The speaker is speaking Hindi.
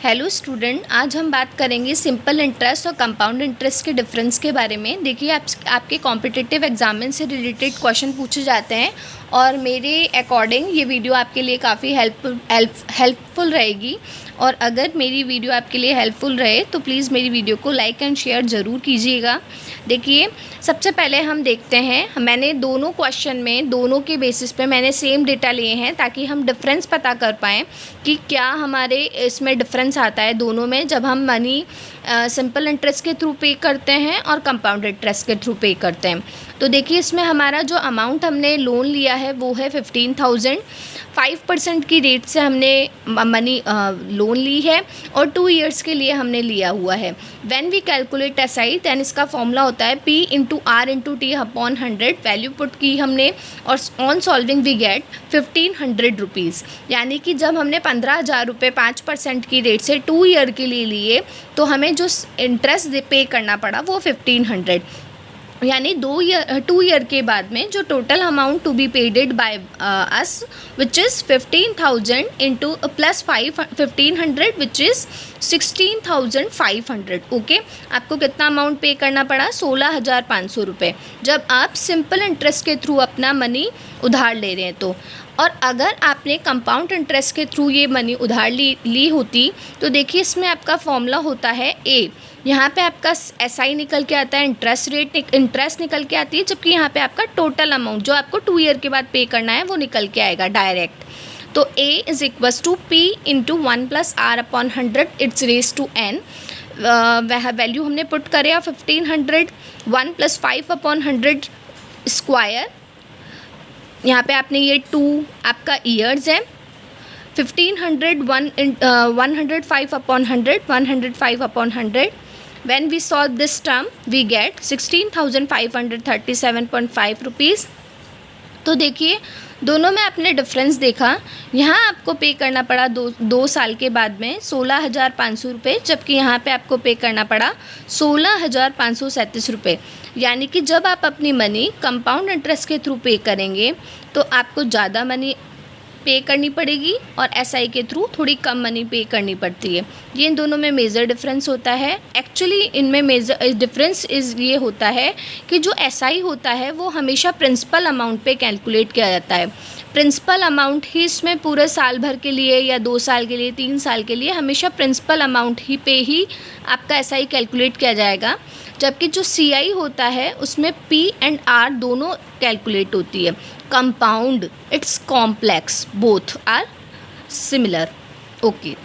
हेलो स्टूडेंट, आज हम बात करेंगे सिंपल इंटरेस्ट और कंपाउंड इंटरेस्ट के डिफरेंस के बारे में। देखिए आपके कॉम्पिटिटिव एग्जामिन से रिलेटेड क्वेश्चन पूछे जाते हैं और मेरे अकॉर्डिंग ये वीडियो आपके लिए काफ़ी हेल्पफुल रहेगी। और अगर मेरी वीडियो आपके लिए हेल्पफुल रहे तो प्लीज़ मेरी वीडियो को लाइक एंड शेयर ज़रूर कीजिएगा। देखिए, सबसे पहले हम देखते हैं, मैंने दोनों क्वेश्चन में दोनों के बेसिस पे मैंने सेम डेटा लिए हैं ताकि हम डिफरेंस पता कर पाएँ कि क्या हमारे इसमें डिफरेंस आता है दोनों में, जब हम मनी सिंपल इंटरेस्ट के थ्रू पे करते हैं और कंपाउंड इंटरेस्ट के थ्रू पे करते हैं। तो देखिए, इसमें हमारा जो अमाउंट हमने लोन लिया है वो है 15,000। 5% की रेट से हमने मनी लोन ली है और 2 इयर्स के लिए हमने लिया हुआ है। When we calculate SI then इसका फॉर्मूला होता है P into R into T upon 100। Value put की हमने और on solving we get 1500 rupees. यानी कि जब हमने 15,000 रुपये 5% की रेट से 2 ईयर के लिए लिए तो हमें जो इंटरेस्ट पे करना पड़ा वो 1500। यानी 2 ईयर के बाद में जो total amount to be paided by us which is 15,000 into plus 1500 which is 16,500। Okay, आपको कितना अमाउंट पे करना पड़ा? 16,500 रुपये, जब आप सिंपल इंटरेस्ट के थ्रू अपना मनी उधार ले रहे हैं तो। और अगर आपने कंपाउंड इंटरेस्ट के थ्रू ये मनी उधार ली होती तो देखिए, इसमें आपका फॉर्मूला होता है ए। यहाँ पे आपका एसआई निकल के आता है, इंटरेस्ट निकल के आती है, जबकि यहाँ पे आपका टोटल अमाउंट जो आपको 2 ईयर के बाद पे करना है वो निकल के आएगा डायरेक्ट। तो A is equals to P into 1 plus R upon 100 its raise to N। वह वैल्यू हमने पुट करे 1500, 1 प्लस 5 अपॉन 100 स्क्वायर। यहाँ पे आपने ये 2 आपका ईयर्स है। 1500 105 upon 100, 105 upon 100। When we solve this term, we get 16,537.5 rupees. तो देखिए, दोनों में आपने डिफरेंस देखा। यहाँ आपको पे करना पड़ा दो साल के बाद में 16,500 रुपये, जबकि यहाँ पे आपको पे करना पड़ा 16,537 रुपये। यानी कि जब आप अपनी मनी कंपाउंड इंटरेस्ट के थ्रू पे करेंगे तो आपको ज़्यादा मनी पे करनी पड़ेगी और एसआई के थ्रू थोड़ी कम मनी पे करनी पड़ती है। ये इन दोनों में मेजर डिफरेंस होता है। एक्चुअली इनमें मेजर डिफरेंस ये होता है कि जो एसआई होता है वो हमेशा प्रिंसिपल अमाउंट पे कैलकुलेट किया जाता है। प्रिंसिपल अमाउंट ही इसमें पूरे साल भर के लिए या 2 साल के लिए 3 साल के लिए हमेशा प्रिंसिपल अमाउंट ही पे ही आपका एसआई कैलकुलेट किया जाएगा। जबकि जो सीआई होता है उसमें P एंड R दोनों कैलकुलेट होती है। Compound its complex, both are similar. Okay.